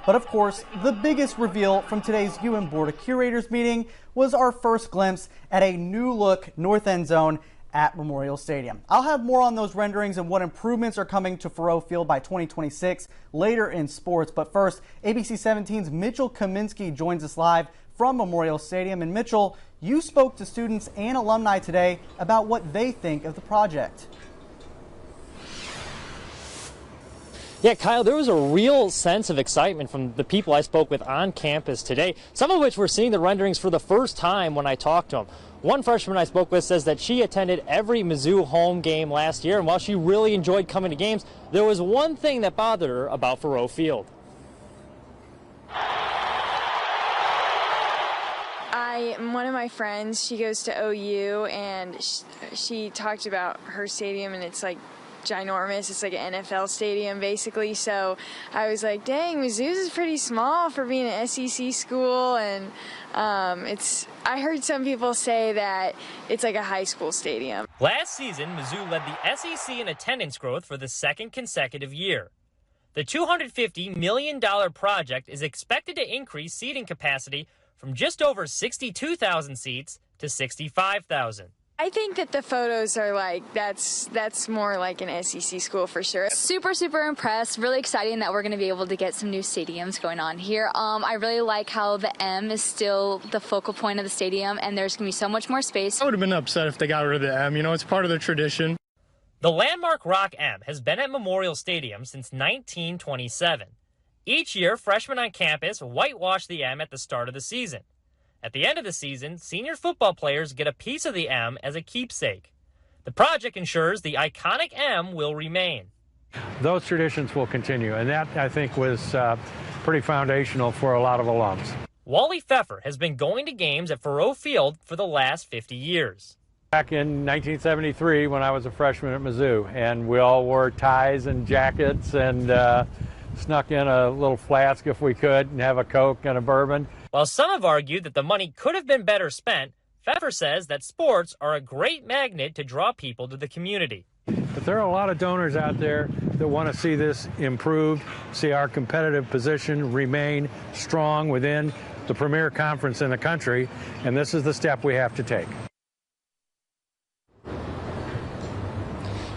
But of course, the biggest reveal from today's UN Board of Curators meeting was our first glimpse at a new look north end zone at Memorial Stadium. I'll have more on those renderings and what improvements are coming to Faurot Field by 2026 later in sports. But first, ABC 17's Mitchell Kaminsky joins us live from Memorial Stadium. And Mitchell, you spoke to students and alumni today about what they think of the project. Yeah, Kyle, there was a real sense of excitement from the people I spoke with on campus today, some of which were seeing the renderings for the first time when I talked to them. One freshman I spoke with says that she attended every Mizzou home game last year, and while she really enjoyed coming to games, there was one thing that bothered her about Faurot Field. One of my friends, she goes to OU, and she talked about her stadium, and it's like ginormous. It's like an NFL stadium basically. So I was like, dang, Mizzou's is pretty small for being an SEC school. And I heard some people say that it's like a high school stadium. Last season, Mizzou led the SEC in attendance growth for the second consecutive year. The $250 million project is expected to increase seating capacity from just over 62,000 seats to 65,000. I think that the photos are like, that's more like an SEC school for sure. Super impressed. Really exciting that we're going to be able to get some new stadiums going on here. I really like how the M is still the focal point of the stadium, and there's going to be so much more space. I would have been upset if they got rid of the M. You know, it's part of the tradition. The landmark Rock M has been at Memorial Stadium since 1927. Each year, freshmen on campus whitewash the M at the start of the season. At the end of the season, senior football players get a piece of the M as a keepsake. The project ensures the iconic M will remain. Those traditions will continue, and that, I think, was pretty foundational for a lot of alums. Wally Pfeffer has been going to games at Faurot Field for the last 50 years. Back in 1973, when I was a freshman at Mizzou, and we all wore ties and jackets and snuck in a little flask if we could and have a Coke and a bourbon. While some have argued that the money could have been better spent, Pfeffer says that sports are a great magnet to draw people to the community. But there are a lot of donors out there that want to see this improved, see our competitive position remain strong within the premier conference in the country, and this is the step we have to take.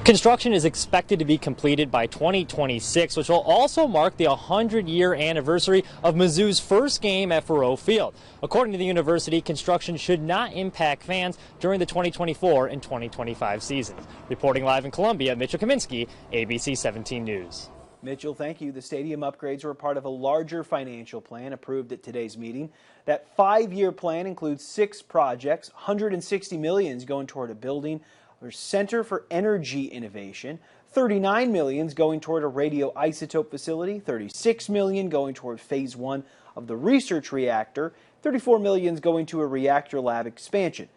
Construction is expected to be completed by 2026, which will also mark the 100-year anniversary of Mizzou's first game at Faurot Field. According to the university, construction should not impact fans during the 2024 and 2025 seasons. Reporting live in Columbia, Mitchell Kaminsky, ABC 17 News. Mitchell, thank you. The stadium upgrades were part of a larger financial plan approved at today's meeting. That 5-year plan includes 6 projects. $160 million is going toward a building, there's Center for Energy Innovation, $39 million going toward a radioisotope facility, $36 million going toward phase 1 of the research reactor, $34 million going to a reactor lab expansion.